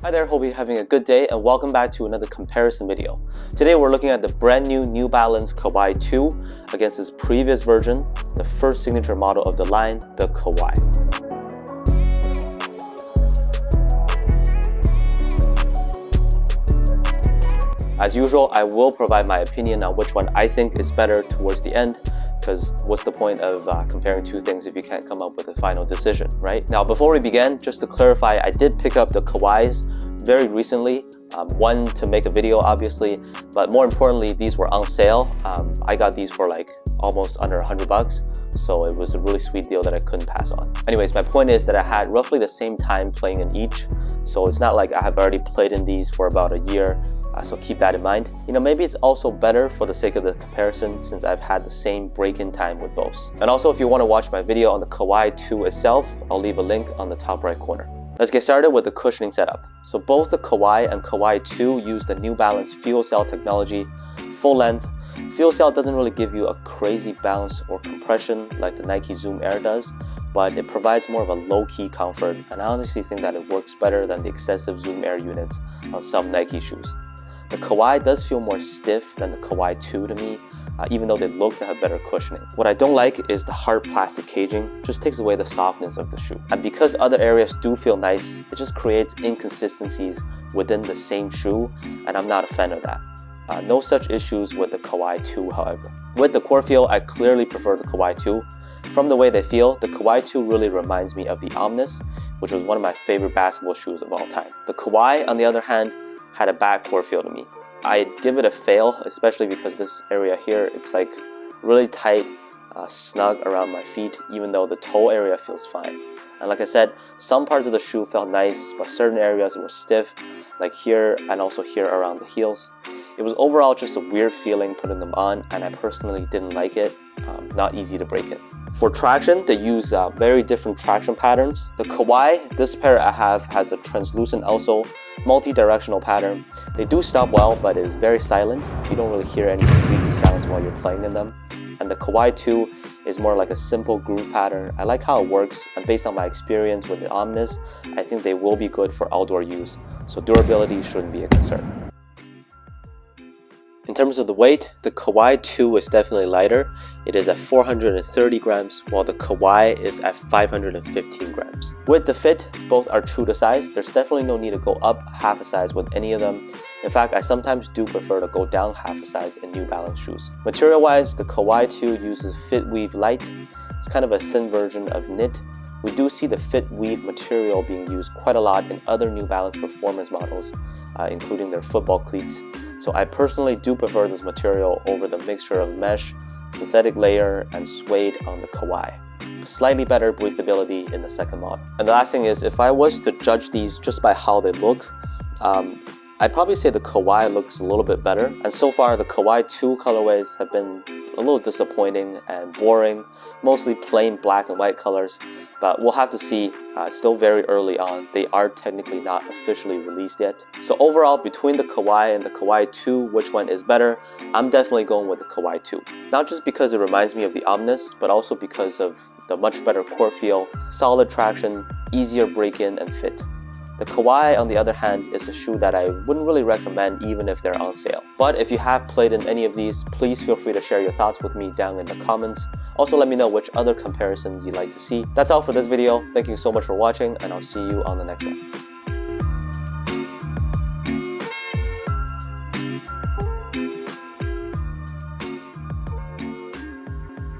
Hi there, hope you're having a good day and welcome back to another comparison video. Today we're looking at the brand new New Balance Kawhi 2 against its previous version, the first signature model of the line, the Kawhi. As usual, I will provide my opinion on which one I think is better towards the end, because what's the point of comparing two things if you can't come up with a final decision, right? Now, before we begin, just to clarify, I did pick up the Kawhis very recently. One, to make a video, obviously, but more importantly, these were on sale. I got these for like almost under $100, so it was a really sweet deal that I couldn't pass on. Anyways, my point is that I had roughly the same time playing in each, so it's not like I have already played in these for about a year. So keep that in mind. Maybe it's also better for the sake of the comparison since I've had the same break-in time with both. And also, if you want to watch my video on the Kawhi 2 itself, I'll leave a link on the top right corner. Let's get started with the cushioning setup. So both the Kawhi and Kawhi 2 use the New Balance fuel cell technology, full length. Fuel cell doesn't really give you a crazy bounce or compression like the Nike Zoom Air does, but it provides more of a low-key comfort, and I honestly think that it works better than the excessive Zoom Air units on some Nike shoes. The Kawhi does feel more stiff than the Kawhi 2 to me, even though they look to have better cushioning. What I don't like is the hard plastic caging, just takes away the softness of the shoe. And because other areas do feel nice, it just creates inconsistencies within the same shoe, and I'm not a fan of that. No such issues with the Kawhi 2, however. With the core feel, I clearly prefer the Kawhi 2. From the way they feel, the Kawhi 2 really reminds me of the Omnis, which was one of my favorite basketball shoes of all time. The Kawhi, on the other hand, had a bad core feel to me. I'd give it a fail, especially because this area here, it's like really tight, snug around my feet, even though the toe area feels fine. And like I said, some parts of the shoe felt nice, but certain areas were stiff, like here and also here around the heels. It was overall just a weird feeling putting them on, and I personally didn't like it. Not easy to break it. For traction, they use very different traction patterns. The Kawhi, this pair I have, has a translucent outsole, multi-directional pattern. They do stop well, but it is very silent. You don't really hear any squeaky sounds while you're playing in them. And the Kawhi 2 is more like a simple groove pattern. I like how it works, and based on my experience with the Omnis, I think they will be good for outdoor use, so durability shouldn't be a concern. In terms of the weight, the Kawhi 2 is definitely lighter. It is at 430 grams, while the Kawhi is at 515 grams. With the fit, both are true to size. There's definitely no need to go up half a size with any of them. In fact, I sometimes do prefer to go down half a size in New Balance shoes. Material-wise, the Kawhi 2 uses Fit Weave Light. It's kind of a thin version of knit. We do see the Fit Weave material being used quite a lot in other New Balance performance models, including their football cleats. So I personally do prefer this material over the mixture of mesh, synthetic layer, and suede on the Kawhi. Slightly better breathability in the second model. And the last thing is, if I was to judge these just by how they look, I'd probably say the Kawhi looks a little bit better. And so far, the Kawhi 2 colorways have been a little disappointing and boring, mostly plain black and white colors, but we'll have to see. Still very early on. They are technically not officially released yet. So overall, between the Kawhi and the Kawhi 2, which one is better? I'm definitely going with the Kawhi 2. Not just because it reminds me of the Omnis, but also because of the much better core feel, solid traction, easier break-in and fit. The Kawhi, on the other hand, is a shoe that I wouldn't really recommend even if they're on sale. But if you have played in any of these, please feel free to share your thoughts with me down in the comments. Also, let me know which other comparisons you'd like to see. That's all for this video. Thank you so much for watching, and I'll see you on the next one.